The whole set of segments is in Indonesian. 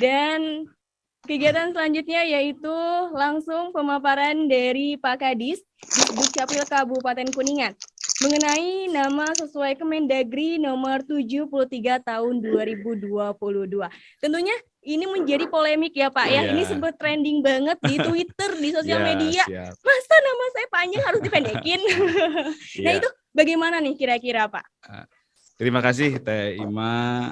Dan kegiatan selanjutnya yaitu langsung pemaparan dari Pak Kadis Dukcapil Kabupaten Kuningan mengenai nama sesuai Kemendagri nomor 73 tahun 2022. Tentunya ini menjadi polemik ya Pak ya. Ini sempat trending banget di Twitter, di sosial media. Siap. Masa nama saya panjang harus dipendekin? Nah itu bagaimana nih kira-kira Pak? Terima kasih Teh Ima,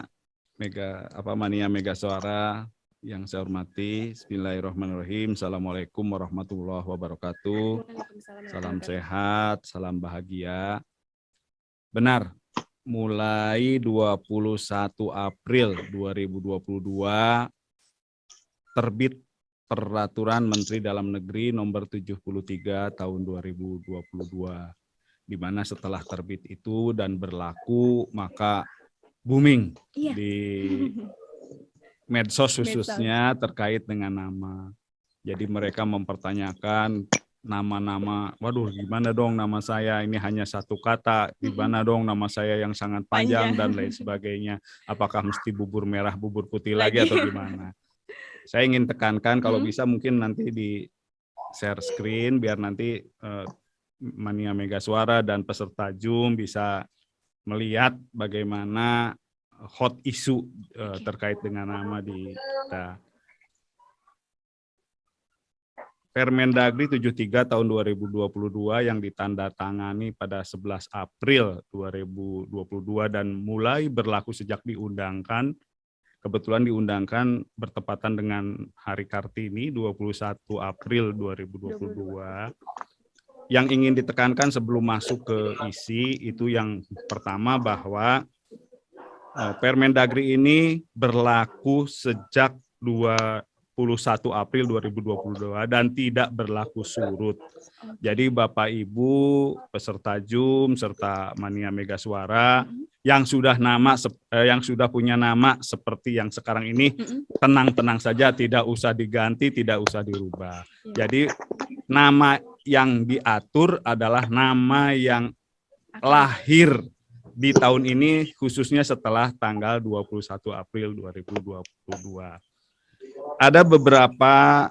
Mania Mega Suara yang saya hormati. Bismillahirrahmanirrahim. Assalamualaikum warahmatullahi wabarakatuh. Salam sehat, salam bahagia. Benar, mulai 21 April 2022 terbit Peraturan Menteri Dalam Negeri nomor 73 tahun 2022. Di mana setelah terbit itu dan berlaku maka booming di medsos khususnya terkait dengan nama. Jadi mereka mempertanyakan nama-nama, waduh gimana dong nama saya ini hanya satu kata, gimana dong nama saya yang sangat panjang dan lain sebagainya. Apakah mesti bubur merah, bubur putih lagi atau gimana? Saya ingin tekankan kalau bisa mungkin nanti di share screen biar nanti Mania Mega Suara dan peserta Zoom bisa melihat bagaimana hot isu terkait dengan nama di kita. Permendagri 73 tahun 2022 yang ditandatangani pada 11 April 2022 dan mulai berlaku sejak diundangkan. Kebetulan diundangkan bertepatan dengan Hari Kartini 21 April 2022. Yang ingin ditekankan sebelum masuk ke isi itu yang pertama bahwa Permendagri ini berlaku sejak 21 April 2022 dan tidak berlaku surut. Jadi Bapak Ibu peserta Zoom serta Mania Mega Suara yang sudah punya nama seperti yang sekarang ini tenang-tenang saja, tidak usah diganti, tidak usah dirubah. Jadi nama yang diatur adalah nama yang lahir di tahun ini khususnya setelah tanggal 21 April 2022. Ada beberapa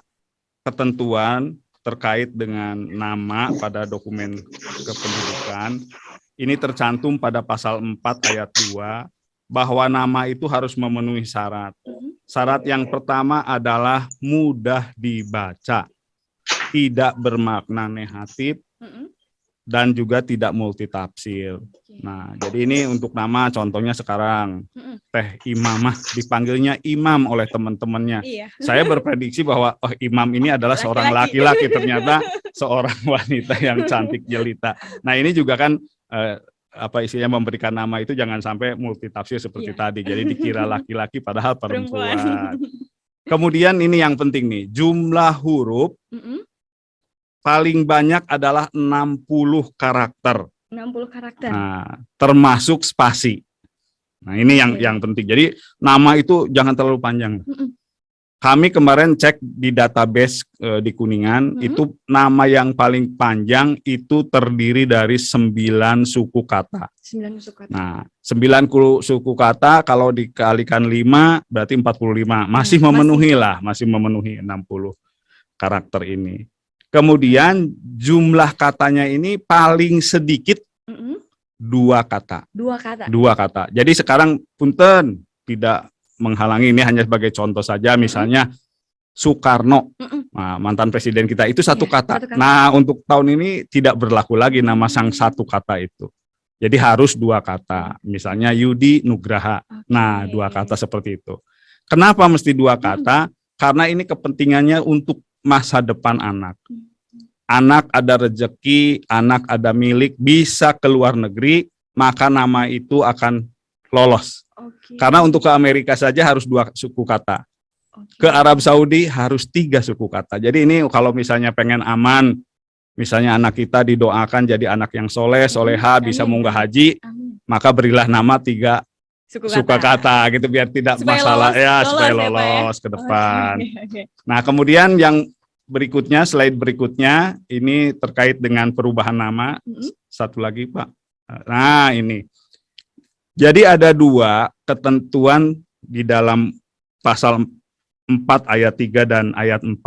ketentuan terkait dengan nama pada dokumen kependudukan. Ini tercantum pada pasal 4 ayat 2 bahwa nama itu harus memenuhi syarat. Syarat yang pertama adalah mudah dibaca, tidak bermakna negatif, dan juga tidak multitafsir. Nah, jadi ini untuk nama contohnya sekarang Teh Imamah dipanggilnya Imam oleh teman-temannya. Saya berprediksi bahwa Imam ini adalah seorang laki-laki, ternyata seorang wanita yang cantik jelita. Nah, ini juga kan istilahnya memberikan nama itu jangan sampai multitafsir seperti tadi. Jadi dikira laki-laki padahal perempuan. Kemudian ini yang penting nih, jumlah huruf paling banyak adalah 60 karakter. 60 karakter. Nah, termasuk spasi. Nah, ini yang penting. Jadi nama itu jangan terlalu panjang. Kami kemarin cek di database di Kuningan, itu nama yang paling panjang itu terdiri dari 9 suku kata. 9 suku kata. Nah, 9 suku kata kalau dikalikan 5 berarti 45. Masih memenuhi 60 karakter ini. Kemudian jumlah katanya ini paling sedikit 2 kata. 2 kata. 2 kata. Jadi sekarang punten tidak menghalangi, ini hanya sebagai contoh saja, misalnya Soekarno, nah, mantan presiden kita itu 1 kata. Nah, untuk tahun ini tidak berlaku lagi nama sang 1 kata itu. Jadi harus 2 kata. Misalnya Yudi Nugraha. Nah, 2 kata seperti itu. Kenapa mesti 2 kata? Karena ini kepentingannya untuk masa depan anak. Anak ada rezeki, anak ada milik, bisa ke luar negeri, maka nama itu akan lolos. Karena untuk ke Amerika saja harus 2 suku kata. Ke Arab Saudi harus 3 suku kata. Jadi ini kalau misalnya pengen aman, misalnya anak kita didoakan jadi anak yang soleh, soleha, bisa munggah haji, maka berilah nama 3 suku kata gitu biar tidak supaya masalah supaya lolos ke depan. Nah, kemudian yang berikutnya, slide berikutnya ini terkait dengan perubahan nama. Satu lagi, Pak. Nah, ini. Jadi ada 2 ketentuan di dalam pasal 4 ayat 3 dan ayat 4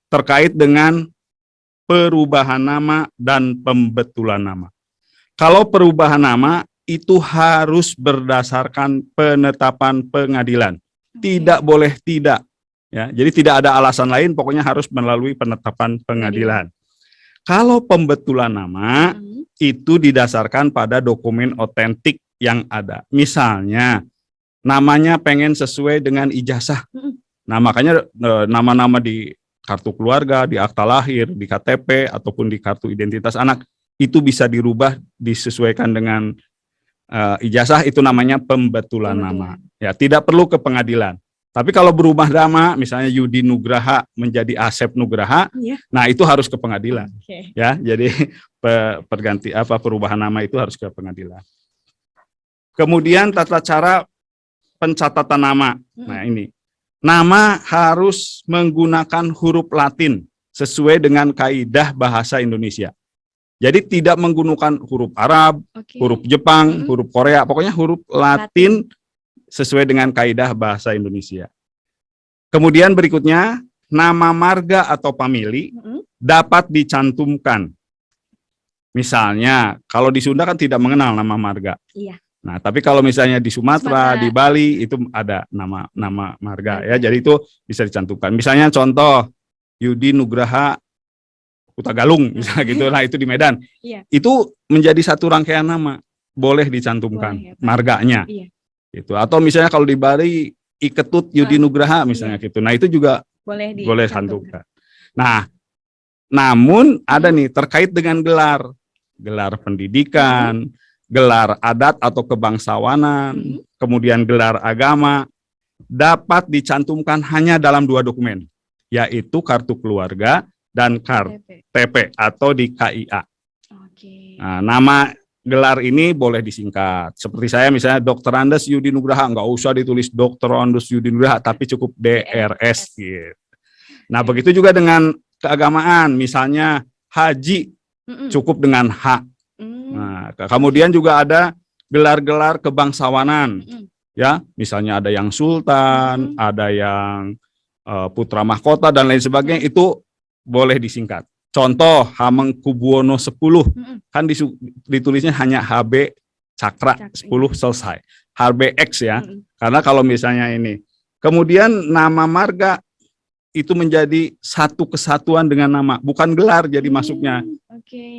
terkait dengan perubahan nama dan pembetulan nama. Kalau perubahan nama itu harus berdasarkan penetapan pengadilan. Tidak boleh tidak. Ya, jadi tidak ada alasan lain, pokoknya harus melalui penetapan pengadilan. Kalau pembetulan nama itu didasarkan pada dokumen otentik yang ada. Misalnya namanya pengen sesuai dengan ijazah. Nah, makanya nama-nama di kartu keluarga, di akta lahir, di KTP ataupun di kartu identitas anak itu bisa dirubah disesuaikan dengan ijazah, itu namanya pembetulan nama. Ya, tidak perlu ke pengadilan. Tapi kalau berubah nama, misalnya Yudi Nugraha menjadi Asep Nugraha, nah itu harus ke pengadilan. Ya, jadi perubahan nama itu harus ke pengadilan. Kemudian tata cara pencatatan nama. Nah, ini. Nama harus menggunakan huruf Latin sesuai dengan kaidah bahasa Indonesia. Jadi tidak menggunakan huruf Arab, huruf Jepang, huruf Korea, pokoknya huruf Latin sesuai dengan kaidah bahasa Indonesia. Kemudian berikutnya, nama marga atau pamili dapat dicantumkan. Misalnya, kalau di Sunda kan tidak mengenal nama marga. Iya. Nah, tapi kalau misalnya di Sumatera, di Bali itu ada nama marga ya. Jadi itu bisa dicantumkan. Misalnya contoh Yudi Nugraha Hutagalung misalnya gitu. Nah, itu di Medan. Iya. Itu menjadi satu rangkaian nama, boleh dicantumkan marganya. Iya. Gitu. Atau misalnya kalau di Bali Iketut Yudi Nugraha misalnya gitu. Nah, itu juga boleh dicantumkan. Nah, namun ada nih terkait dengan gelar pendidikan, gelar adat atau kebangsawanan, kemudian gelar agama dapat dicantumkan hanya dalam 2 dokumen, yaitu kartu keluarga dan KTP atau di KIA. Nah, nama gelar ini boleh disingkat. Seperti saya misalnya Dr. Andes Yudi Nugraha, nggak usah ditulis Dr. Andes Yudi Nugraha, tapi cukup DRS gitu. Nah, begitu juga dengan keagamaan, misalnya haji cukup dengan H. Nah, kemudian juga ada gelar-gelar kebangsawanan. Ya, misalnya ada yang sultan, ada yang putra mahkota dan lain sebagainya, itu boleh disingkat. Contoh Hamengkubuwono 10 kan ditulisnya hanya HB Cakra 10 selesai. HBX ya. Karena kalau misalnya ini. Kemudian nama marga itu menjadi satu kesatuan dengan nama, bukan gelar jadi masuknya.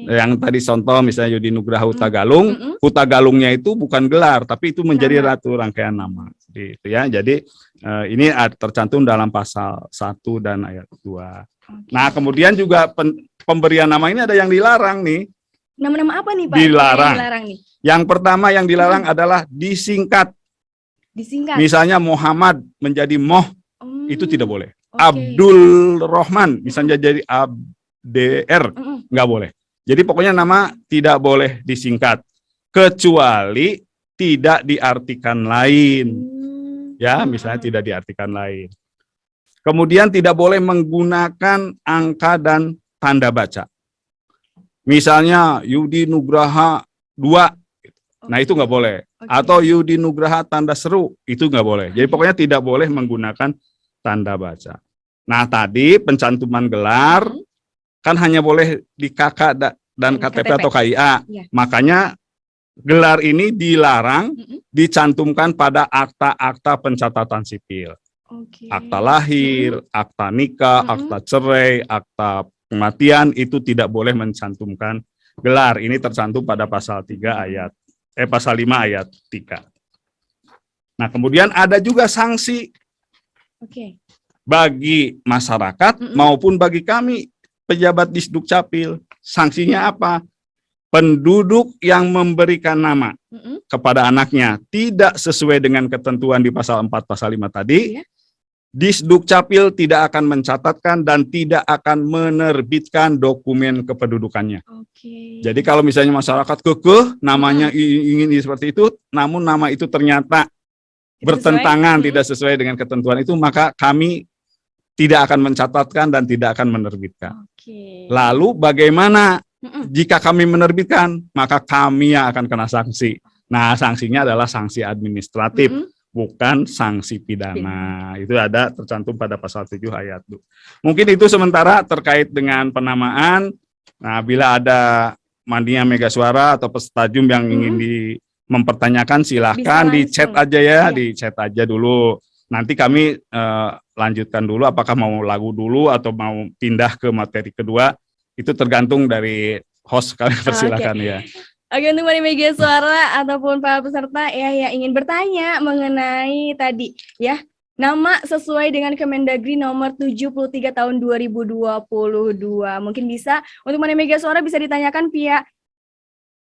Yang tadi contoh misalnya Yudi Nugraha Hutagalung, Hutagalungnya itu bukan gelar, tapi itu menjadi satu rangkaian nama. Gitu ya. Jadi ini tercantum dalam pasal 1 dan ayat 2. Nah, kemudian juga pemberian nama ini ada yang dilarang nih. Nama-nama apa nih Pak? Dilarang. Yang pertama yang dilarang adalah disingkat. Misalnya Muhammad menjadi Moh, itu tidak boleh. Abdul Rohman misalnya jadi ABDR, nggak boleh. Jadi pokoknya nama tidak boleh disingkat kecuali tidak diartikan lain. Ya, misalnya tidak diartikan lain. Kemudian tidak boleh menggunakan angka dan tanda baca. Misalnya Yudi Nugraha 2, nah itu nggak boleh. Atau Yudi Nugraha tanda seru, itu nggak boleh. Jadi pokoknya tidak boleh menggunakan tanda baca. Nah, tadi pencantuman gelar kan hanya boleh di KK dan KTP atau KIA. Makanya gelar ini dilarang dicantumkan pada akta-akta pencatatan sipil. Akta lahir, akta nikah, akta cerai, akta kematian itu tidak boleh mencantumkan gelar. Ini tercantum pada pasal 5 ayat 3. Nah, kemudian ada juga sanksi bagi masyarakat maupun bagi kami pejabat Disduk Capil. Sanksinya apa? Penduduk yang memberikan nama kepada anaknya tidak sesuai dengan ketentuan di pasal 4 pasal 5 tadi, Disduk Capil tidak akan mencatatkan dan tidak akan menerbitkan dokumen kependudukannya. Jadi kalau misalnya masyarakat kekeh namanya ingin seperti itu, namun nama itu ternyata bertentangan, tidak sesuai dengan ketentuan itu, maka kami tidak akan mencatatkan dan tidak akan menerbitkan. Lalu bagaimana jika kami menerbitkan? Maka kami yang akan kena sanksi. Nah, sanksinya adalah sanksi administratif. bukan sanksi pidana. Itu ada tercantum pada pasal 7 ayat 2. Mungkin itu sementara terkait dengan penamaan. Nah, bila ada Mania Mega Suara atau peserta Zoom yang ingin mempertanyakan, silahkan di chat aja ya, di chat aja dulu. Nanti kami lanjutkan dulu apakah mau lagu dulu atau mau pindah ke materi kedua. Itu tergantung dari host, kami persilakan ya. Oke, untuk Mania Mega Suara ataupun para peserta ya yang ingin bertanya mengenai tadi ya, nama sesuai dengan Kemendagri nomor 73 tahun 2022. Mungkin bisa untuk Mania Mega Suara bisa ditanyakan via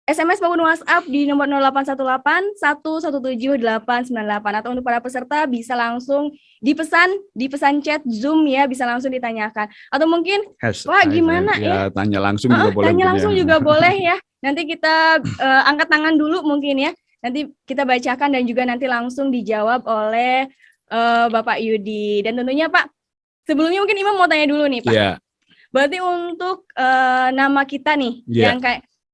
SMS maupun WhatsApp di nomor 0818 117 898, atau untuk para peserta bisa langsung di pesan chat Zoom ya, bisa langsung ditanyakan. Atau mungkin wah gimana ya? Tanya langsung juga boleh. Tanya langsung juga boleh ya. Nanti kita angkat tangan dulu mungkin ya. Nanti kita bacakan dan juga nanti langsung dijawab oleh Bapak Yudi. Dan tentunya Pak, sebelumnya mungkin Imam mau tanya dulu nih Pak. Yeah. Berarti untuk nama kita nih yang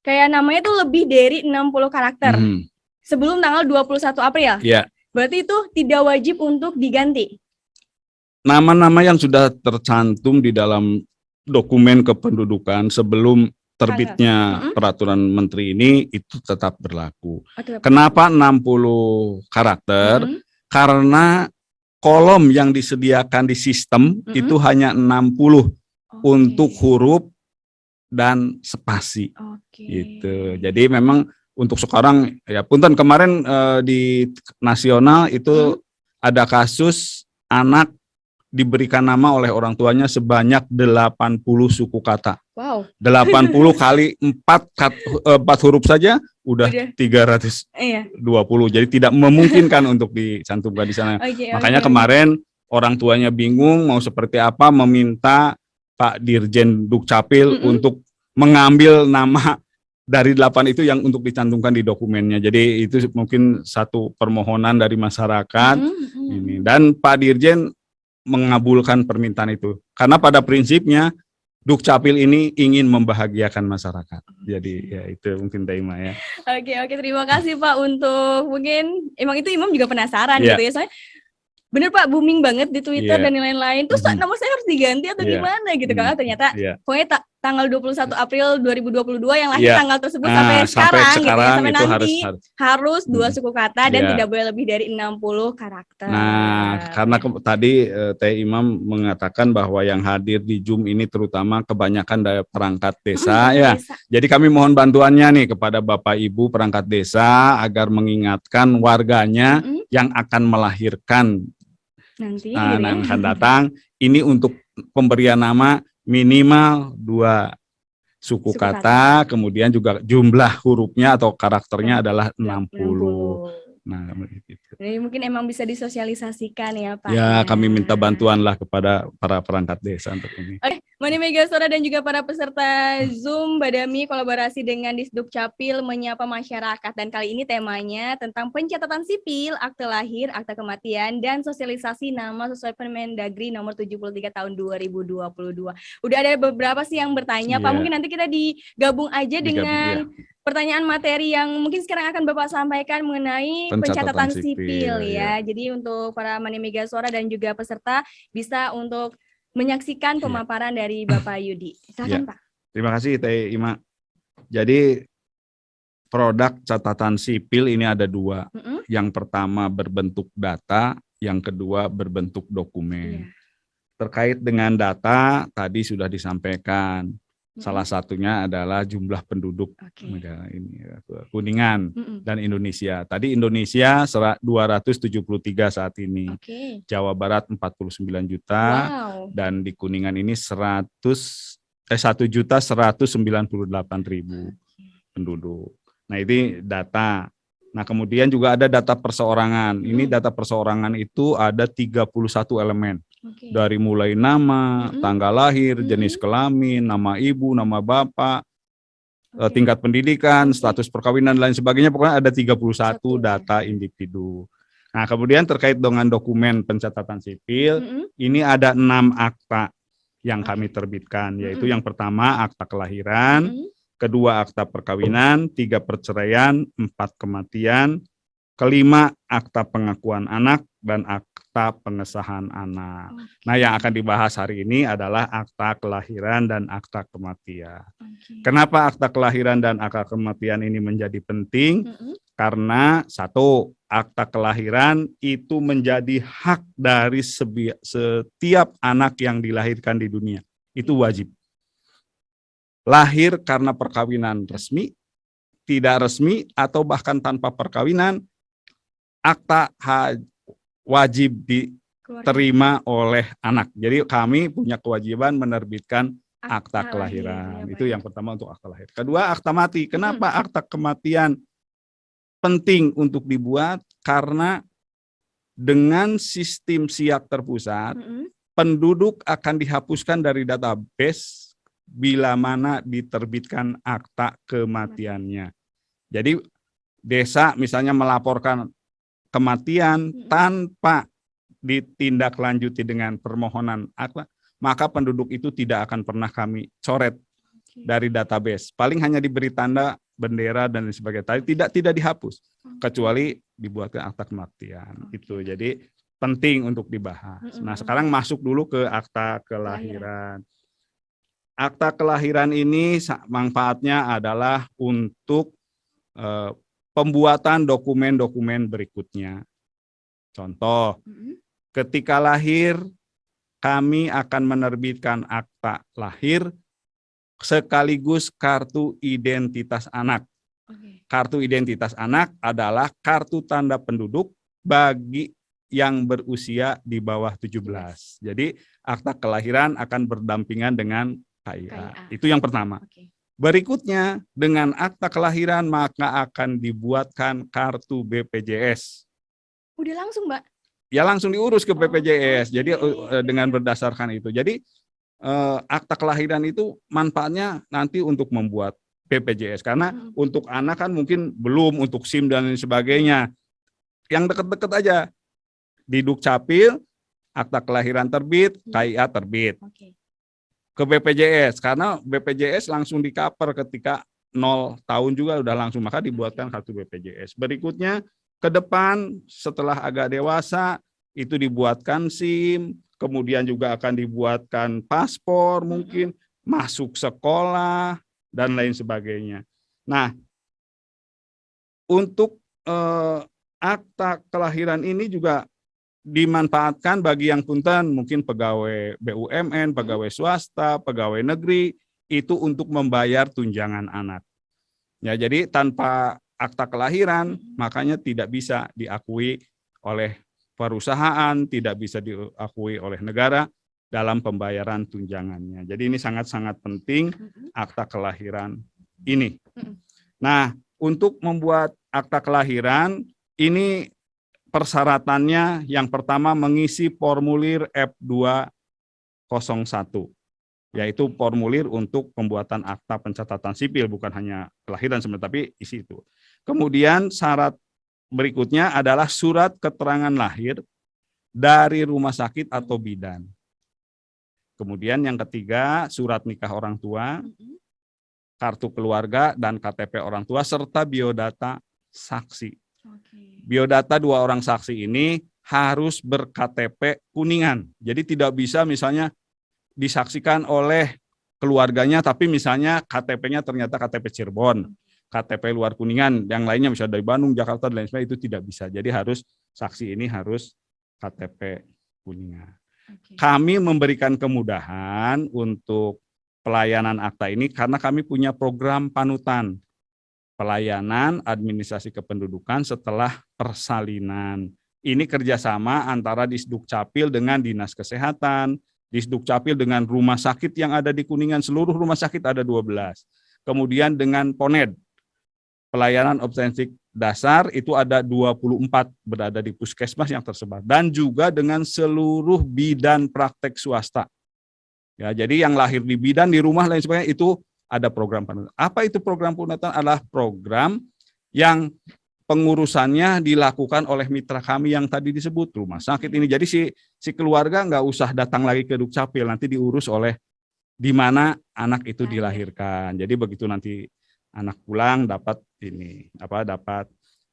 kayak namanya itu lebih dari 60 karakter sebelum tanggal 21 April. Yeah. Berarti itu tidak wajib untuk diganti. Nama-nama yang sudah tercantum di dalam dokumen kependudukan sebelum terbitnya peraturan menteri ini itu tetap berlaku. Kenapa 60 karakter? Karena kolom yang disediakan di sistem itu hanya 60 untuk huruf dan spasi. Gitu. Jadi memang untuk sekarang ya punten kemarin di nasional itu ada kasus anak diberikan nama oleh orang tuanya sebanyak 80 suku kata. Wow. 80 kali 4 huruf saja udah 320. Jadi tidak memungkinkan untuk dicantumkan di sana. Makanya kemarin orang tuanya bingung mau seperti apa, meminta Pak Dirjen Dukcapil untuk mengambil nama dari 8 itu yang untuk dicantumkan di dokumennya. Jadi itu mungkin satu permohonan dari masyarakat ini, dan Pak Dirjen mengabulkan permintaan itu. Karena pada prinsipnya Dukcapil ini ingin membahagiakan masyarakat. Jadi ya itu mungkin Taima ya. Oke, terima kasih Pak untuk mungkin emang itu Imam juga penasaran gitu ya. Soalnya bener Pak, booming banget di Twitter dan lain-lain. Terus nomor saya harus diganti atau gimana gitu kan? Ternyata pokoknya tanggal 21 April 2022 yang lahir tanggal tersebut sampai sekarang gitu ya, sampai nanti harus 2 suku kata dan tidak boleh lebih dari 60 karakter. Nah, karena tadi Teh Imam mengatakan bahwa yang hadir di Zoom ini terutama kebanyakan dari perangkat desa ya. Jadi kami mohon bantuannya nih kepada Bapak Ibu perangkat desa agar mengingatkan warganya yang akan melahirkan nanti yang akan datang ini untuk pemberian nama minimal 2 suku kata, kemudian juga jumlah hurufnya atau karakternya adalah 60. Nah, gitu. Jadi mungkin emang bisa disosialisasikan ya Pak. Ya, kami minta bantuanlah kepada para perangkat desa untuk ini. Oke, Mania Mega Suara dan juga para peserta Zoom Badami kolaborasi dengan Disdukcapil menyapa masyarakat, dan kali ini temanya tentang pencatatan sipil, akte lahir, akte kematian, dan sosialisasi nama sesuai Permendagri nomor 73 tahun 2022. Udah ada beberapa sih yang bertanya, Pak, mungkin nanti kita digabung aja dengan pertanyaan materi yang mungkin sekarang akan Bapak sampaikan mengenai pencatatan sipil ya. Jadi untuk para Mania Mega Suara dan juga peserta bisa untuk menyaksikan pemaparan dari Bapak Yudi. Silakan Pak. Terima kasih Teh Ima. Jadi produk catatan sipil ini ada 2. Yang pertama berbentuk data, yang kedua berbentuk dokumen. Terkait dengan data tadi sudah disampaikan. Salah satunya adalah jumlah penduduk negara ini, Kuningan dan Indonesia. Tadi Indonesia 273 saat ini, Jawa Barat 49 juta, dan di Kuningan ini 1.198.000 penduduk. Nah ini data. Nah kemudian juga ada data perseorangan. Ini data perseorangan itu ada 31 elemen. Dari mulai nama, tanggal lahir, jenis kelamin, nama ibu, nama bapak, tingkat pendidikan, status perkawinan, dan lain sebagainya. Pokoknya ada 31 data individu. Nah kemudian terkait dengan dokumen pencatatan sipil, ini ada 6 akta yang kami terbitkan, yaitu yang pertama akta kelahiran, kedua akta perkawinan, 3 perceraian, 4 kematian, kelima akta pengakuan anak, dan akta pengesahan anak. Nah, yang akan dibahas hari ini adalah akta kelahiran dan akta kematian. Kenapa akta kelahiran dan akta kematian ini menjadi penting? Karena satu, akta kelahiran itu menjadi hak dari setiap anak yang dilahirkan di dunia. Itu wajib. Lahir karena perkawinan resmi, tidak resmi, atau bahkan tanpa perkawinan, akta wajib diterima oleh anak. Jadi kami punya kewajiban menerbitkan akta kelahiran. Itu yang pertama untuk akta lahir. Kedua, akta mati. Kenapa akta kematian penting untuk dibuat? Karena dengan sistem siak terpusat, penduduk akan dihapuskan dari database bila mana diterbitkan akta kematiannya. Jadi desa misalnya melaporkan kematian tanpa ditindaklanjuti dengan permohonan akta, maka penduduk itu tidak akan pernah kami coret dari database. Paling hanya diberi tanda bendera dan sebagainya. Tidak dihapus kecuali dibuatkan akta kematian. Itu jadi penting untuk dibahas. Nah, sekarang masuk dulu ke akta kelahiran. Akta kelahiran ini manfaatnya adalah untuk pembuatan dokumen-dokumen berikutnya. Contoh, ketika lahir, kami akan menerbitkan akta lahir sekaligus kartu identitas anak. Kartu identitas anak adalah kartu tanda penduduk bagi yang berusia di bawah 17. Jadi akta kelahiran akan berdampingan dengan KIA. Itu yang pertama. Berikutnya, dengan akta kelahiran maka akan dibuatkan kartu BPJS. Udah langsung, Mbak? Ya langsung diurus ke BPJS. Jadi dengan berdasarkan itu. Jadi akta kelahiran itu manfaatnya nanti untuk membuat BPJS. Karena untuk anak kan mungkin belum, untuk SIM dan lain sebagainya. Yang deket-deket aja. Di Dukcapil, akta kelahiran terbit, KIA terbit. Ke BPJS, karena BPJS langsung di-cover ketika 0 tahun juga udah langsung, maka dibuatkan kartu BPJS. Berikutnya ke depan setelah agak dewasa itu dibuatkan SIM, kemudian juga akan dibuatkan paspor, mungkin masuk sekolah dan lain sebagainya. Nah, untuk akta kelahiran ini juga dimanfaatkan bagi yang punten, mungkin pegawai BUMN, pegawai swasta, pegawai negeri, itu untuk membayar tunjangan anak. Ya, jadi tanpa akta kelahiran, makanya tidak bisa diakui oleh perusahaan, tidak bisa diakui oleh negara dalam pembayaran tunjangannya. Jadi ini sangat-sangat penting akta kelahiran ini. Nah, untuk membuat akta kelahiran, ini persyaratannya yang pertama mengisi formulir F201, yaitu formulir untuk pembuatan akta pencatatan sipil, bukan hanya kelahiran sebenarnya, tapi isi itu. Kemudian syarat berikutnya adalah surat keterangan lahir dari rumah sakit atau bidan. Kemudian yang ketiga, surat nikah orang tua, kartu keluarga dan KTP orang tua, serta biodata saksi. Biodata 2 orang saksi ini harus ber-KTP Kuningan. Jadi tidak bisa misalnya disaksikan oleh keluarganya, tapi misalnya KTP-nya ternyata KTP Cirebon, KTP luar Kuningan, yang lainnya misalnya dari Bandung, Jakarta, dan lain sebagainya, itu tidak bisa. Jadi harus saksi ini harus KTP Kuningan. Kami memberikan kemudahan untuk pelayanan akta ini karena kami punya program panutan. Pelayanan administrasi kependudukan setelah persalinan. Ini kerjasama antara Disdukcapil dengan Dinas Kesehatan, Disdukcapil dengan rumah sakit yang ada di Kuningan, seluruh rumah sakit ada 12. Kemudian dengan PONED, pelayanan obstetrik dasar itu ada 24 berada di puskesmas yang tersebar. Dan juga dengan seluruh bidan praktek swasta. Ya, jadi yang lahir di bidan, di rumah, lain sebagainya, itu ada program panutan. Apa itu program panutan? Adalah program yang pengurusannya dilakukan oleh mitra kami yang tadi disebut rumah sakit ini. Jadi si keluarga nggak usah datang lagi ke Dukcapil, nanti diurus oleh di mana anak itu dilahirkan. Jadi begitu nanti anak pulang dapat dapat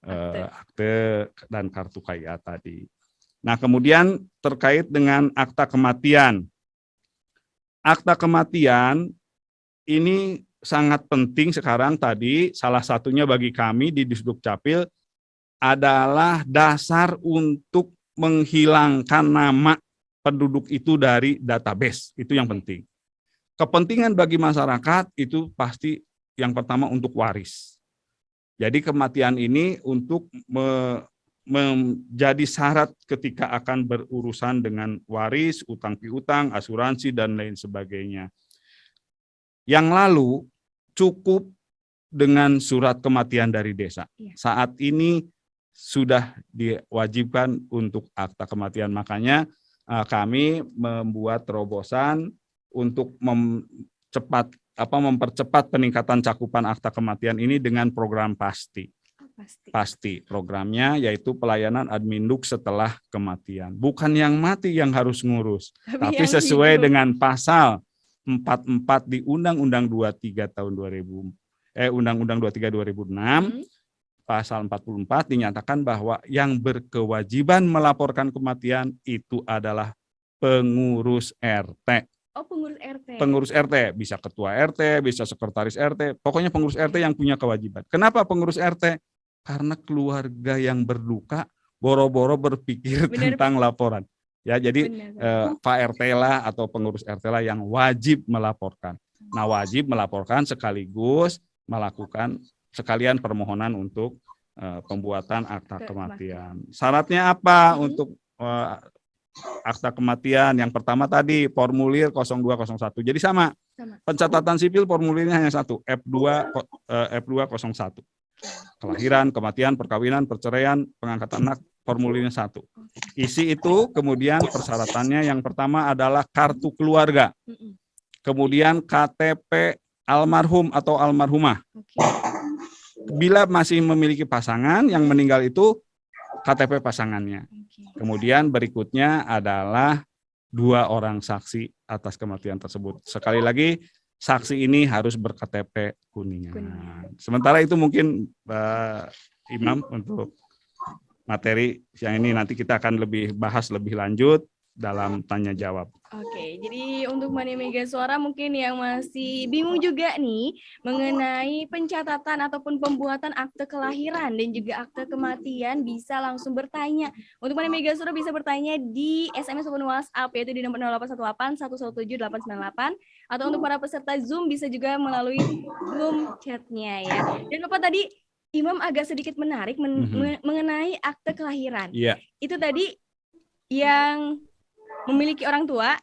akte dan kartu KIA tadi. Nah, kemudian terkait dengan akta kematian. Akta kematian ini sangat penting sekarang tadi, salah satunya bagi kami di Disduk Capil adalah dasar untuk menghilangkan nama penduduk itu dari database, itu yang penting. Kepentingan bagi masyarakat itu pasti yang pertama untuk waris. Jadi kematian ini untuk menjadi syarat ketika akan berurusan dengan waris, utang piutang, asuransi, dan lain sebagainya. Yang lalu cukup dengan surat kematian dari desa. Saat ini sudah diwajibkan untuk akta kematian. Makanya kami membuat terobosan untuk mempercepat peningkatan cakupan akta kematian ini dengan program pasti. Pasti programnya yaitu pelayanan adminduk setelah kematian. Bukan yang mati yang harus ngurus, tapi sesuai dengan pasal 44 di Undang-Undang 23 tahun 2000 Undang-Undang 23 2006 pasal 44 dinyatakan bahwa yang berkewajiban melaporkan kematian itu adalah pengurus RT. Oh, pengurus RT. Pengurus RT, bisa ketua RT, bisa sekretaris RT, pokoknya pengurus RT yang punya kewajiban. Kenapa pengurus RT? Karena keluarga yang berduka boro-boro berpikir tentang laporan. Ya, jadi Pak RT lah atau pengurus RT lah yang wajib melaporkan. Nah, wajib melaporkan sekaligus melakukan sekalian permohonan untuk pembuatan akta kematian. Syaratnya apa untuk akta kematian? Yang pertama tadi formulir 0201. Jadi sama. Pencatatan sipil formulirnya hanya satu, F201. Kelahiran, kematian, perkawinan, perceraian, pengangkatan anak, formulirnya satu. Isi itu, kemudian persyaratannya yang pertama adalah kartu keluarga. Kemudian KTP almarhum atau almarhumah. Bila masih memiliki pasangan, yang meninggal itu KTP pasangannya. Kemudian berikutnya adalah 2 orang saksi atas kematian tersebut. Sekali lagi, saksi ini harus berKTP Kuningan. Sementara itu mungkin Imam untuk materi yang ini nanti kita akan bahas lebih lanjut dalam tanya jawab. Oke, jadi untuk Mani Mega Suara mungkin yang masih bingung juga nih mengenai pencatatan ataupun pembuatan akte kelahiran dan juga akte kematian bisa langsung bertanya. Untuk Mani Mega Suara bisa bertanya di SMS ataupun WhatsApp yaitu di nomor 0818 117 898 atau untuk para peserta Zoom bisa juga melalui Zoom chatnya ya. Dan Bapak tadi Imam agak sedikit menarik mengenai akte kelahiran. Itu tadi yang memiliki orang tua,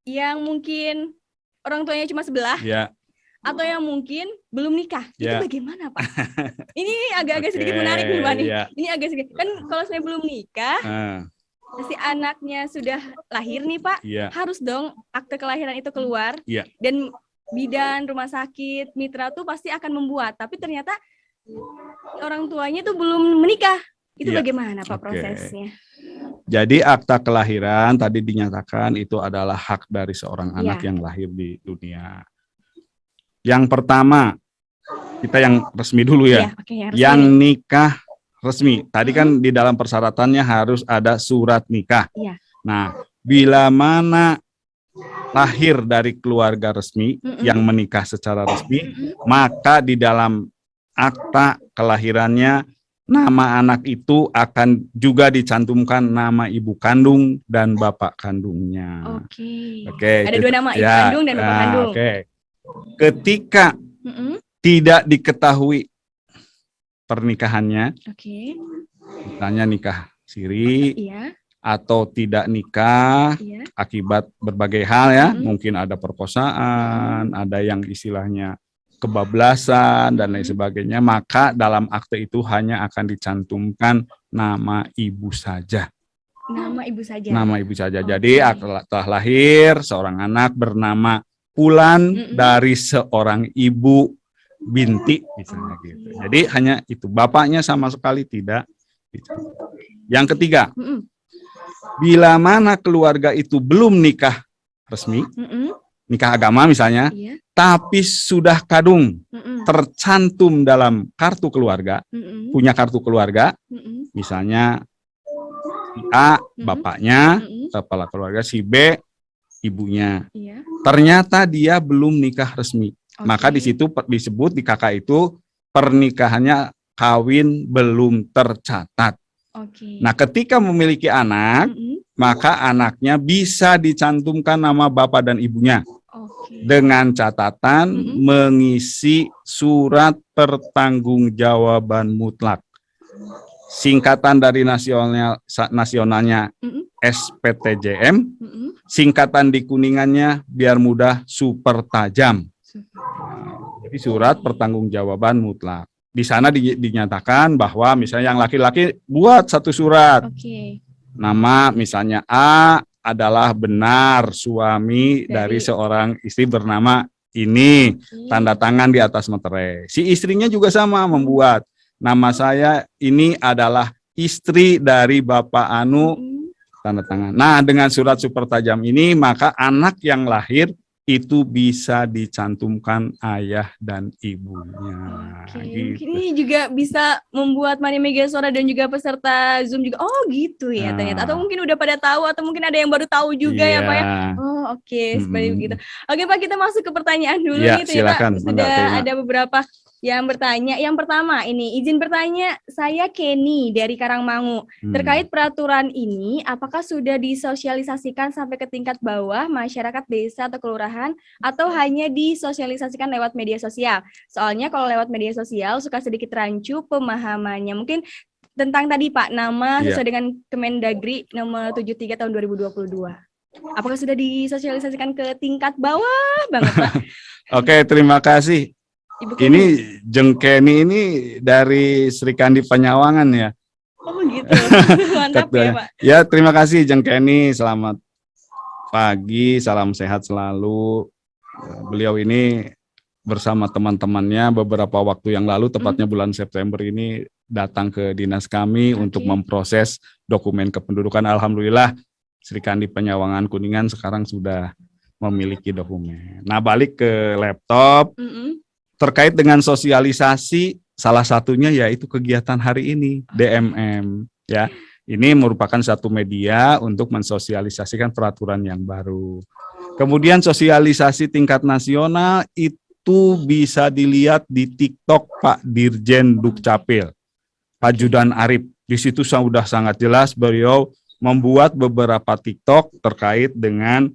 yang mungkin orang tuanya cuma sebelah, atau yang mungkin belum nikah, itu bagaimana Pak? Ini agak-agak sedikit menarik nih Pak nih. Ini agak sedikit, kan kalau saya belum nikah, si anaknya sudah lahir nih Pak, harus dong akte kelahiran itu keluar, dan bidan, rumah sakit, mitra tuh pasti akan membuat, tapi ternyata orang tuanya tuh belum menikah. Itu bagaimana Pak prosesnya? Jadi akta kelahiran tadi dinyatakan itu adalah hak dari seorang anak yang lahir di dunia. Yang pertama, kita yang resmi dulu ya. Yang nikah resmi. Tadi kan di dalam persyaratannya harus ada surat nikah. Nah, bila mana lahir dari keluarga resmi yang menikah secara resmi, maka di dalam akta kelahirannya nama anak itu akan juga dicantumkan nama ibu kandung dan bapak kandungnya. Oke. Ada 2 nama, ibu kandung dan bapak kandung. Ketika tidak diketahui pernikahannya, misalnya nikah siri atau tidak nikah akibat berbagai hal ya, mungkin ada perkosaan, ada yang istilahnya kebablasan dan lain sebagainya, maka dalam akte itu hanya akan dicantumkan nama ibu saja. Nama ibu saja. Nama ibu saja. Jadi setelah lahir seorang anak bernama Pulan dari seorang ibu binti misalnya gitu. Jadi hanya itu, bapaknya sama sekali tidak. Yang ketiga, bila mana keluarga itu belum nikah resmi, nikah agama misalnya, tapi sudah kadung Mm-mm. tercantum dalam kartu keluarga, Mm-mm. punya kartu keluarga, Mm-mm. misalnya si A bapaknya, Mm-mm. kepala keluarga, si B ibunya. Iya. Ternyata dia belum nikah resmi. Oke. Maka di situ disebut di KK itu pernikahannya kawin belum tercatat. Oke. Nah, ketika memiliki anak, Mm-mm. maka anaknya bisa dicantumkan nama bapak dan ibunya Oke. dengan catatan Mm-mm. mengisi surat pertanggungjawaban mutlak. Singkatan dari nasionalnya Mm-mm. SPTJM, Mm-mm. singkatan di kuningannya biar mudah super tajam. Jadi surat pertanggungjawaban mutlak. Di sana dinyatakan bahwa misalnya yang laki-laki buat satu surat. Oke. Nama misalnya A adalah benar suami dari seorang istri bernama ini. Tanda tangan di atas materai. Si istrinya juga sama membuat. Nama saya ini adalah istri dari Bapak Anu, tanda tangan. Nah, dengan surat super tajam ini, maka anak yang lahir itu bisa dicantumkan ayah dan ibunya. Oke, Gitu. mungkin ini juga bisa membuat Mani Mega Suara dan juga peserta Zoom juga, oh gitu ya ternyata. Atau mungkin udah pada tahu, atau mungkin ada yang baru tahu juga ya Pak ya. Oh oke, seperti begitu. Oke Pak, kita masuk ke pertanyaan dulu nih. Ternyata silakan, sudah ada beberapa yang bertanya. Yang pertama ini, izin bertanya, saya Kenny dari Karangmangu. Terkait peraturan ini, apakah sudah disosialisasikan sampai ke tingkat bawah masyarakat desa atau kelurahan, atau hanya disosialisasikan lewat media sosial? Soalnya kalau lewat media sosial suka sedikit rancu pemahamannya. Mungkin tentang tadi Pak, nama sesuai dengan Kemendagri nomor 73 tahun 2022. Apakah sudah disosialisasikan ke tingkat bawah banget Pak? Oke, terima kasih. Ibu ini Jengkeni ini dari Sri Kandi Panyawangan ya. Oh gitu, mantap ya Pak. Ya, terima kasih Jengkeni, selamat pagi, salam sehat selalu. Beliau ini bersama teman-temannya beberapa waktu yang lalu, tepatnya bulan September ini datang ke dinas kami untuk memproses dokumen kependudukan. Alhamdulillah Sri Kandi Panyawangan Kuningan sekarang sudah memiliki dokumen. Nah, balik ke laptop. Terkait dengan sosialisasi, salah satunya yaitu kegiatan hari ini, DMM. Ya, ini merupakan satu media untuk mensosialisasikan peraturan yang baru. Kemudian sosialisasi tingkat nasional itu bisa dilihat di TikTok Pak Dirjen Dukcapil, Pak Judan Arif. Di situ sudah sangat jelas beliau membuat beberapa TikTok terkait dengan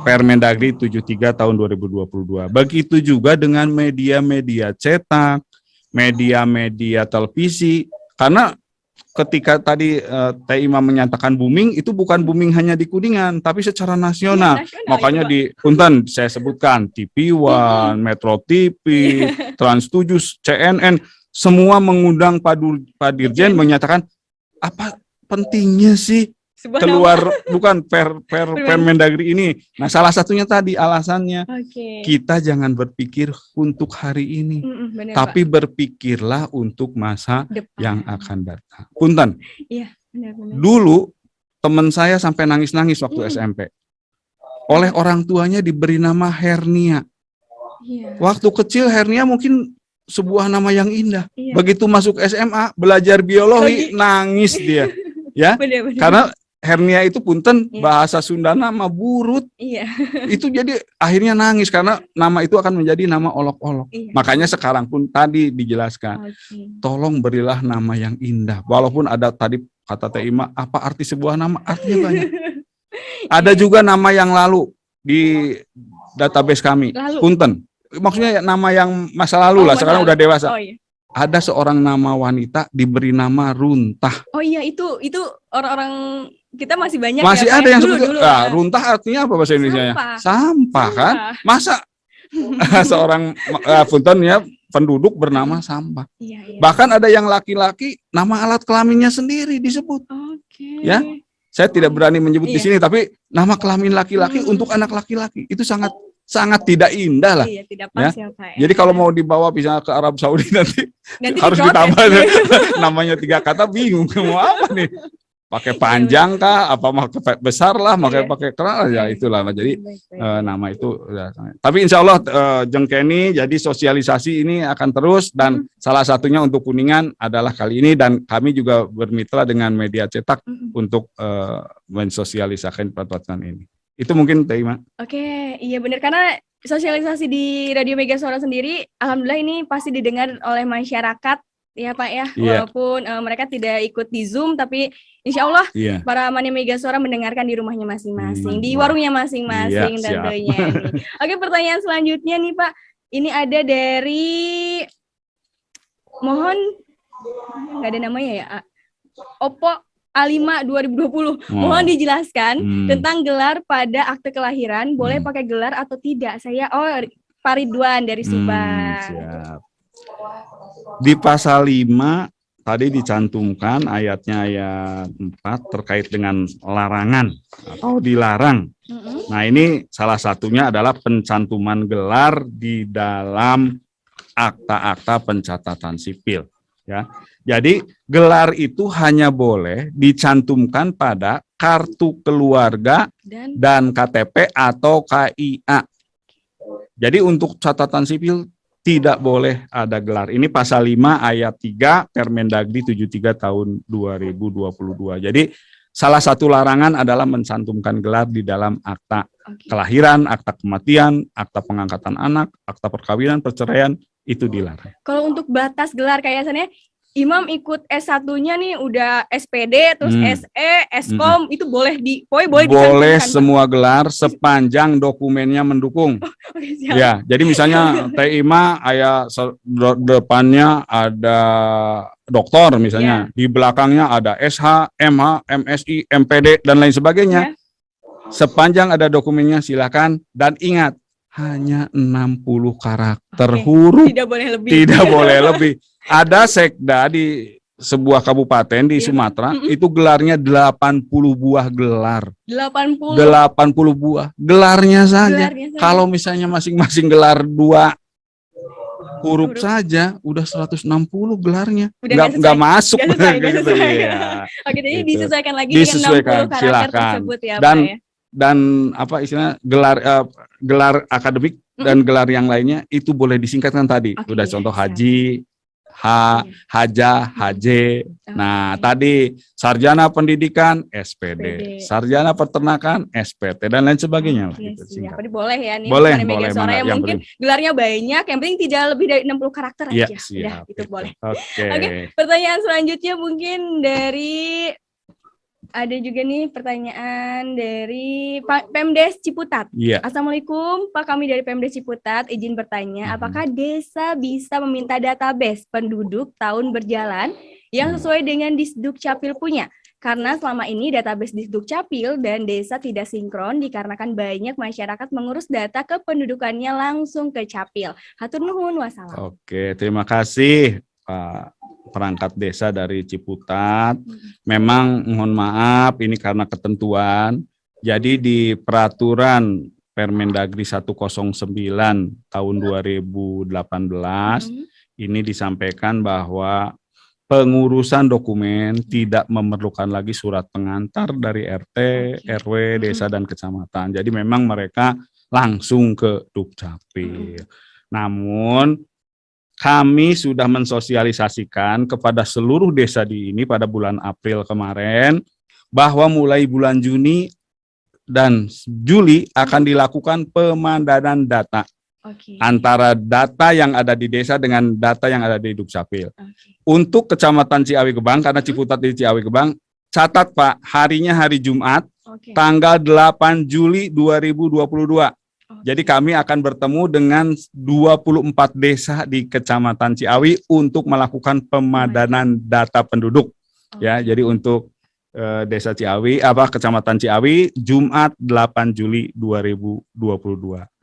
Permendagri 73 tahun 2022. Begitu juga dengan media-media cetak, media-media televisi. Karena ketika tadi Teh Imam menyatakan booming, itu bukan booming hanya di Kuningan, tapi secara nasional. Makanya di Punten saya sebutkan TV One, Metro TV, Trans 7, CNN, semua mengundang Pak Dirjen menyatakan apa pentingnya sih keluar bukan Permendagri ini. Nah, salah satunya tadi alasannya kita jangan berpikir untuk hari ini, tapi berpikirlah untuk masa yang akan datang. Punten. Iya, benar-benar. Dulu teman saya sampai nangis-nangis waktu SMP. Oleh orang tuanya diberi nama Hernia. Waktu kecil Hernia mungkin sebuah nama yang indah. Begitu masuk SMA, belajar biologi, nangis dia. Ya, karena hernia itu punten bahasa Sunda nama burut. Itu jadi akhirnya nangis karena nama itu akan menjadi nama olok-olok. Makanya sekarang pun tadi dijelaskan, tolong berilah nama yang indah. Walaupun ada tadi kata Teh Ima, apa arti sebuah nama? Artinya banyak. Ada juga nama yang lalu di database kami, punten. Maksudnya nama yang masa lalu lah, sekarang udah dewasa. Ada seorang nama wanita diberi nama Runtah. Oh iya, itu orang-orang kita masih banyak. Masih ya, ada yang dulu, sebut Runtah artinya apa bahasa Indonesianya? Sampah kan? Masa seorang punten ya penduduk bernama Sampah. Bahkan ada yang laki-laki nama alat kelaminnya sendiri disebut. Ya, saya tidak berani menyebut di sini, tapi nama kelamin laki-laki untuk anak laki-laki itu sangat tidak indah lah. Tidak pas ya Pak. Jadi kalau mau dibawa bisa ke Arab Saudi nanti harus ditambah namanya 3 kata, bingung mau apa nih. pakai panjang kah, apa pakai besar lah, Iya. pakai keras ya itulah. Jadi Baik, baik. nama itu ya. Tapi insya Allah Jeng Kenny, jadi sosialisasi ini akan terus dan salah satunya untuk Kuningan adalah kali ini, dan kami juga bermitra dengan media cetak untuk mensosialisasikan peraturan ini. Itu mungkin Teh Ima. Oke, iya benar, karena sosialisasi di Radio Mega Suara sendiri, alhamdulillah ini pasti didengar oleh masyarakat ya Pak ya, Iya. walaupun mereka tidak ikut di Zoom, tapi insya Allah Iya. para Mani Mega Suara mendengarkan di rumahnya masing-masing, di Iya. warungnya masing-masing Iya, siap. tentunya nih. Oke, pertanyaan selanjutnya nih Pak, ini ada dari, mohon nggak ada namanya ya, Oppo A5 2020. Mohon dijelaskan tentang gelar pada akte kelahiran, boleh pakai gelar atau tidak? Saya Pak Ridwan dari Subang. Siap. Di pasal 5 tadi dicantumkan ayatnya ayat 4 terkait dengan larangan atau dilarang. Nah, ini salah satunya adalah pencantuman gelar di dalam akta-akta pencatatan sipil ya. Jadi gelar itu hanya boleh dicantumkan pada kartu keluarga dan KTP atau KIA. Jadi untuk catatan sipil tidak boleh ada gelar. Ini pasal 5 ayat 3 Permendagri 73 tahun 2022. Jadi salah satu larangan adalah mencantumkan gelar di dalam akta kelahiran, akta kematian, akta pengangkatan anak, akta perkawinan, perceraian, itu dilarang. Kalau untuk batas gelar kayak misalnya Imam ikut S1-nya nih udah SPD terus SE, Eskom itu boleh boleh boleh semua gelar sepanjang dokumennya mendukung. Oke, siap. Ya, jadi misalnya Teh Ima ayah depannya ada doktor misalnya, di belakangnya ada SH, MH, MSI, MPD dan lain sebagainya. Sepanjang ada dokumennya silakan, dan ingat hanya 60 karakter huruf. Tidak boleh lebih. Tidak boleh lebih. Ada sekda di sebuah kabupaten di Sumatera, itu gelarnya 80 buah gelar. 80 buah. Gelarnya saja. Kalau misalnya masing-masing gelar 2 huruf saja, udah 160 gelarnya. Nggak masuk. Gitu, ya. Oke, jadi disesuaikan lagi dengan 60 karakter tersebut ya, Pak ya. Dan apa istilahnya gelar akademik dan gelar yang lainnya itu boleh disingkatkan tadi. Udah contoh haji, Haja, HJ. Nah, tadi sarjana pendidikan SPD, sarjana peternakan SPT dan lain sebagainya. Jadi boleh ya nih, boleh suara yang mungkin gelarnya banyak, yang penting tidak lebih dari 60 karakter aja. Udah, itu boleh. Oke, pertanyaan selanjutnya mungkin dari, ada juga nih pertanyaan dari Pak Pemdes Ciputat. Assalamualaikum Pak, kami dari Pemdes Ciputat izin bertanya, apakah desa bisa meminta database penduduk tahun berjalan yang sesuai dengan Disduk Capil punya? Karena selama ini database Disduk Capil dan desa tidak sinkron dikarenakan banyak masyarakat mengurus data kependudukannya langsung ke Capil. Hatur nuhun, wassalam. Oke, terima kasih Pak perangkat desa dari Ciputat. Memang mohon maaf ini karena ketentuan. Jadi di peraturan Permendagri 109 tahun 2018 ini disampaikan bahwa pengurusan dokumen tidak memerlukan lagi surat pengantar dari RT, RW, desa dan kecamatan. Jadi memang mereka langsung ke Dukcapil. Namun kami sudah mensosialisasikan kepada seluruh desa di ini pada bulan April kemarin bahwa mulai bulan Juni dan Juli akan dilakukan pemandanan data antara data yang ada di desa dengan data yang ada di Dukcapil. Untuk Kecamatan Ciawi Gebang, karena Ciputat di Ciawi Gebang, catat Pak, harinya hari Jumat, tanggal 8 Juli 2022. Jadi kami akan bertemu dengan 24 desa di Kecamatan Ciawi untuk melakukan pemadanan data penduduk. Ya, jadi untuk Desa Ciawi, Kecamatan Ciawi, Jumat 8 Juli 2022.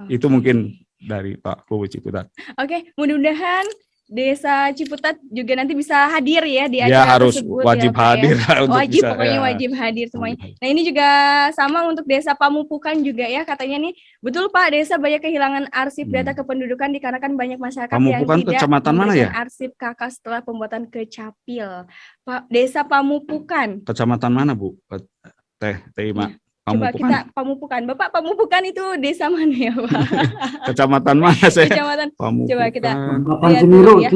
Itu mungkin dari Pak Bowo Ciputat. Oke, mudah-mudahan Desa Ciputat juga nanti bisa hadir ya di Ya acara harus tersebut wajib ya Pak hadir ya. untuk Wajib, bisa, pokoknya ya. wajib hadir semuanya. Wajib hadir. Nah ini juga sama untuk Desa Pamupukan juga ya, katanya nih betul Pak, desa banyak kehilangan arsip data kependudukan dikarenakan banyak masyarakat Pamupukan yang tidak kecamatan mana memberikan ya? arsip KK setelah pembuatan Kecapil. Pak, Desa Pamupukan. Kecamatan mana Bu? Teh Ima. Iya. Coba kita Pamupukan. Bapak Pamupukan itu desa mana ya Pak? Kecamatan mana saya? Kecamatan. Coba kita Pamupukan. lihat dulu ya.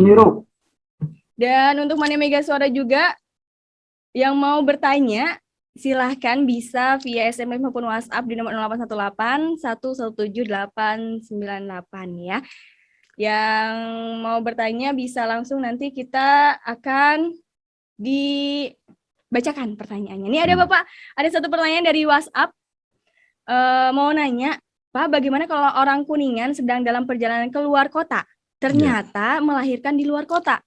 Dan untuk Mania Mega Suara juga yang mau bertanya, silahkan bisa via SMS maupun WhatsApp di nomor 0818 117 898 ya. Yang mau bertanya bisa langsung, nanti kita akan dibacakan pertanyaannya. Ini ada Bapak, ada satu pertanyaan dari WhatsApp. Mau nanya, Pak, bagaimana kalau orang Kuningan sedang dalam perjalanan ke luar kota, ternyata melahirkan di luar kota?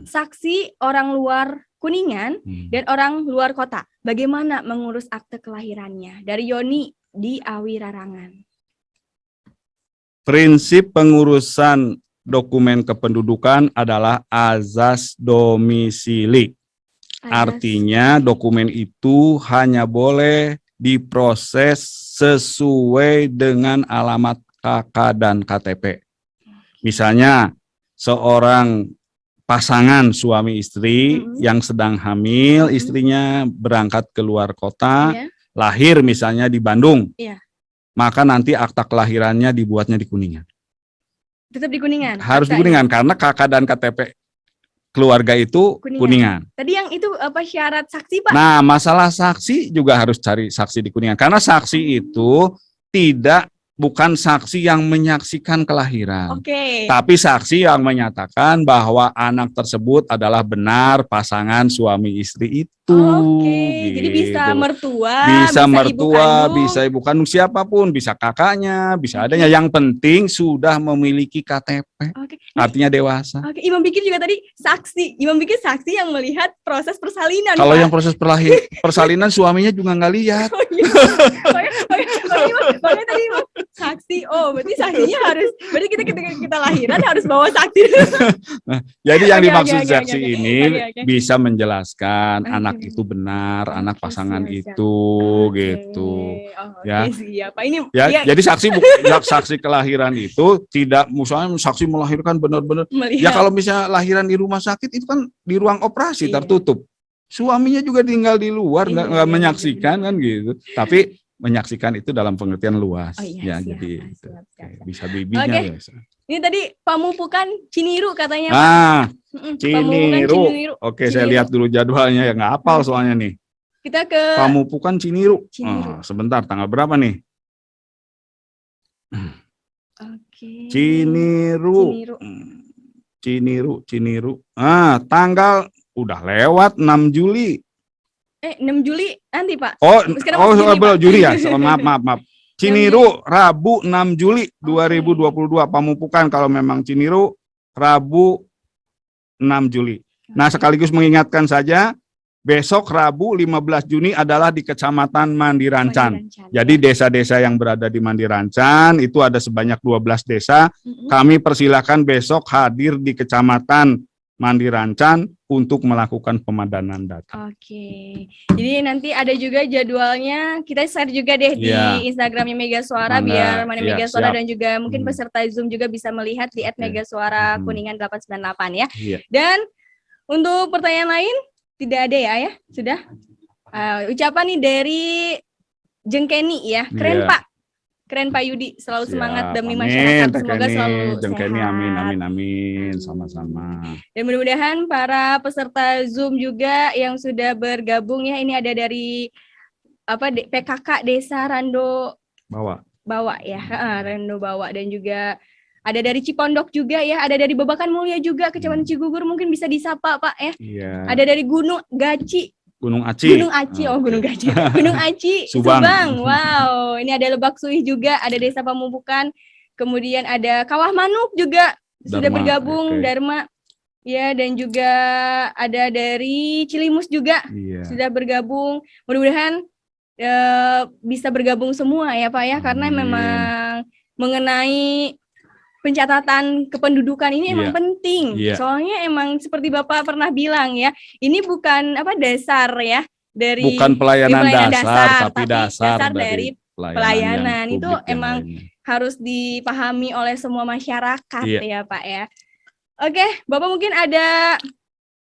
Saksi orang luar Kuningan dan orang luar kota, bagaimana mengurus akte kelahirannya? Dari Yoni di Awi Rarangan. Prinsip pengurusan dokumen kependudukan adalah azas domisili. Artinya dokumen itu hanya boleh diproses sesuai dengan alamat KK dan KTP. Misalnya seorang pasangan suami istri yang sedang hamil, istrinya berangkat ke luar kota, lahir misalnya di Bandung, maka nanti akta kelahirannya dibuatnya di Kuningan. Tetap di Kuningan? Harus di Kuningan, karena KK dan KTP keluarga itu Kuningan. Tadi yang itu apa syarat saksi Pak? Nah, masalah saksi juga harus cari saksi di Kuningan, karena saksi itu bukan saksi yang menyaksikan kelahiran, tapi saksi yang menyatakan bahwa anak tersebut adalah benar pasangan suami istri itu. Gitu. Jadi bisa mertua, bisa ibu kandung, siapapun, bisa kakaknya, bisa adanya. Yang penting sudah memiliki KTP, artinya dewasa. Imam Bikir juga tadi saksi. Imam Bikir saksi yang melihat proses persalinan. Kalau yang proses persalinan suaminya juga nggak lihat. Makanya tadi saksi. Oh, berarti saksinya berarti kita ketika kita lahiran harus bawa saksi. Nah, jadi yang dimaksud saksi ini bisa menjelaskan anak itu benar, anak pasangan itu, gitu. Jadi saksi kelahiran itu tidak, misalnya saksi melahirkan benar-benar. Ya kalau misalnya lahiran di rumah sakit itu kan di ruang operasi tertutup. Suaminya juga tinggal di luar, nggak menyaksikan kan gitu. Tapi menyaksikan itu dalam pengertian luas. Jadi bisa bibinya. Ini tadi Pamupukan Ciniru katanya Pak. Ciniru. Oke, saya lihat dulu jadwalnya ya, nggak hafal soalnya nih. Kita ke Pamupukan Ciniru. Sebentar, tanggal berapa nih? Ciniru. Tanggal udah lewat 6 Juli. 6 Juli nanti Pak. Juli ya. Maaf. Ciniru Rabu 6 Juli 2022. Pamupukan kalau memang Ciniru Rabu 6 Juli. Nah, sekaligus mengingatkan saja, besok Rabu 15 Juni adalah di Kecamatan Mandirancan. Jadi desa-desa yang berada di Mandirancan itu ada sebanyak 12 desa. Kami persilakan besok hadir di Kecamatan Mandirancan untuk melakukan pemadanan data. Jadi nanti ada juga jadwalnya, kita share juga deh di Instagramnya Mega Suara, biar Mania Mega Suara dan juga mungkin peserta Zoom juga bisa melihat di @megasuara Kuningan 898 ya. Dan untuk pertanyaan lain tidak ada ya? Sudah? Ucapan nih dari Jengkeni ya, keren Pak. Keren Pak Yudi, selalu semangat demi masyarakat. Semoga selalu Jengkeni, sehat. amin, sama-sama. Dan mudah-mudahan para peserta Zoom juga yang sudah bergabung ya, ini ada dari PKK Desa Rando Bawa ya, Rando Bawa, dan juga ada dari Cipondok juga ya, ada dari Babakan Mulia juga, Kecamatan Cigugur, mungkin bisa disapa Pak ya. Ada dari Gunung Aci. Gunung Aci, Subang. Wow, ini ada Lebak Suih juga, ada Desa Pamupukan, kemudian ada Kawah Manuk juga sudah bergabung, Dharma. Ya, dan juga ada dari Cilimus juga sudah bergabung. Mudah-mudahan bisa bergabung semua ya Pak ya, karena memang mengenai pencatatan kependudukan ini emang Iya. penting. Iya. Soalnya emang seperti Bapak pernah bilang ya, ini bukan dasar ya dari Bukan pelayanan dasar, tapi tapi dasar dari dari pelayanan yang pelayanan itu publik yang emang lainnya. harus dipahami oleh semua masyarakat Iya. ya Pak ya. Oke, Bapak mungkin ada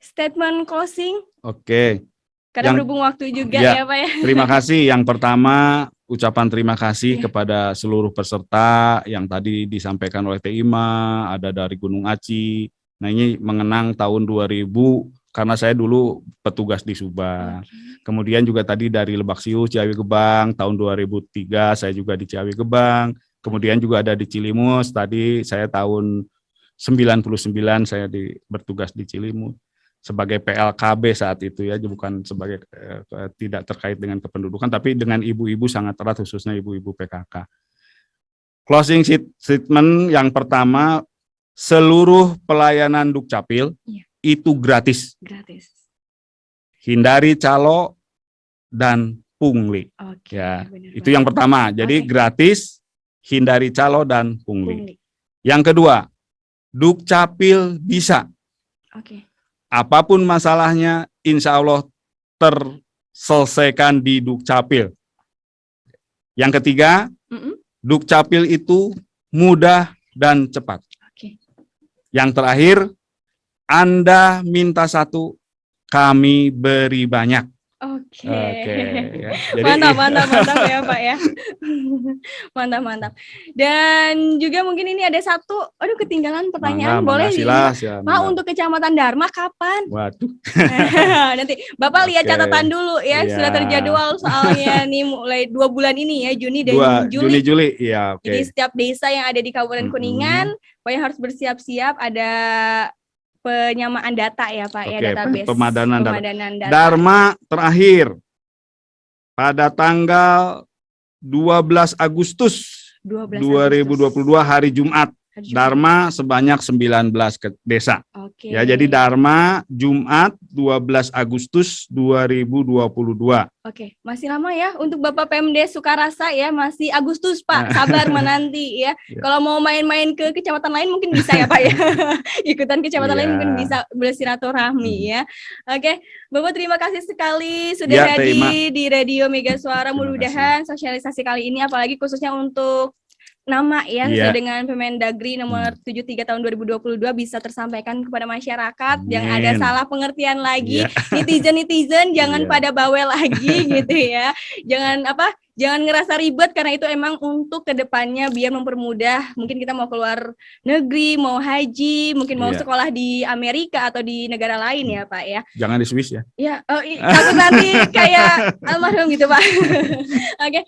statement closing Oke. karena Yang- berhubung waktu juga Ya, ya Pak ya. Terima kasih. Yang pertama, ucapan terima kasih Iya. kepada seluruh peserta yang tadi disampaikan oleh Teh Ima, ada dari Gunung Aci. Nah, ini mengenang tahun 2000 karena saya dulu petugas di Subang. Kemudian juga tadi dari Lebak Sius, Ciawi Gebang, tahun 2003 saya juga di Ciawi Gebang. Kemudian juga ada di Cilimus, tadi saya tahun 99 saya bertugas di Cilimus sebagai PLKB saat itu ya, bukan sebagai tidak terkait dengan kependudukan, tapi dengan ibu-ibu sangat erat, khususnya ibu-ibu PKK. Closing statement yang pertama, seluruh pelayanan Dukcapil itu gratis. Gratis. Hindari calo dan pungli. Oke, Ya, benar itu yang pertama. Jadi Oke. gratis, hindari calo dan pungli. Pungli. Yang kedua, Dukcapil bisa. Oke. Apapun masalahnya, insya Allah terselesaikan di Dukcapil. Yang ketiga, Dukcapil itu mudah dan cepat. Oke. Yang terakhir, Anda minta satu, kami beri banyak. Oke. Ya. Jadi, Mantap ya Pak ya. Mantap. Dan juga mungkin ini ada satu, ketinggalan pertanyaan, boleh silakan. Pak, untuk Kecamatan Dharma kapan? Waduh. Nanti Bapak lihat catatan dulu ya, Iya. sudah terjadwal soalnya nih mulai 2 bulan ini ya, Juni dan Juli. Juli, ya oke. Jadi setiap desa yang ada di Kabupaten Kuningan, pokoknya harus bersiap-siap ada penyamaan data ya Pak ya, database. Pemadanan data. Dharma terakhir pada tanggal 12 Agustus 2022 hari Jumat. Dharma sebanyak 19 desa. Oke. Ya, jadi Dharma Jumat 12 Agustus 2022. Oke, masih lama ya untuk Bapak Pemdes Sukarasa ya, masih Agustus Pak, sabar menanti ya. Kalau mau main-main ke kecamatan lain mungkin bisa ya Pak ya. Ikutan kecamatan lain mungkin bisa bersilaturahmi ya. Oke, Bapak terima kasih sekali sudah hadir di Radio Mega Suara. Mudah-mudahan sosialisasi kali ini apalagi khususnya untuk nama ya, sesuai dengan Permendagri nomor 73 tahun 2022 bisa tersampaikan kepada masyarakat. Jangan ada salah pengertian lagi. Netizen jangan pada bawel lagi gitu ya. Jangan ngerasa ribet, karena itu emang untuk kedepannya biar mempermudah. Mungkin kita mau keluar negeri, mau haji, mungkin mau sekolah di Amerika atau di negara lain ya Pak ya. Jangan di Swiss ya. Ya, takut nanti kayak almarhum gitu Pak. Oke,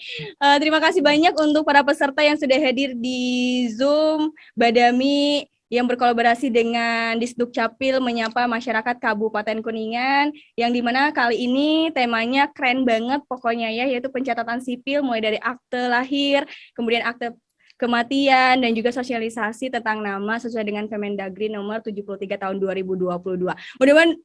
terima kasih banyak untuk para peserta yang sudah hadir di Zoom, Badami yang berkolaborasi dengan Disdukcapil menyapa masyarakat Kabupaten Kuningan, yang dimana kali ini temanya keren banget pokoknya ya, yaitu pencatatan sipil mulai dari akte lahir, kemudian akte kematian, dan juga sosialisasi tentang nama sesuai dengan Permendagri nomor 73 tahun 2022.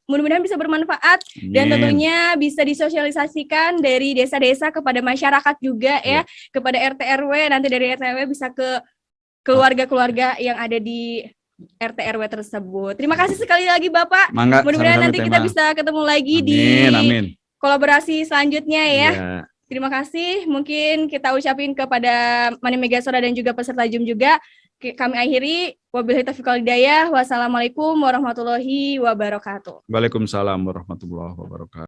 Mudah-mudahan bisa bermanfaat. Amin. Dan tentunya bisa disosialisasikan dari desa-desa kepada masyarakat juga ya, kepada RT RW, nanti dari RT RW bisa ke keluarga-keluarga yang ada di RT RW tersebut. Terima kasih sekali lagi Bapak. Mudah-mudahan nanti kita bisa ketemu lagi di kolaborasi selanjutnya ya. Terima kasih. Mungkin kita ucapin kepada Mani Mega Suara dan juga peserta Zoom juga. Kami akhiri. Wabillahi taufiq wal hidayah. Wassalamualaikum warahmatullahi wabarakatuh. Waalaikumsalam warahmatullahi wabarakatuh.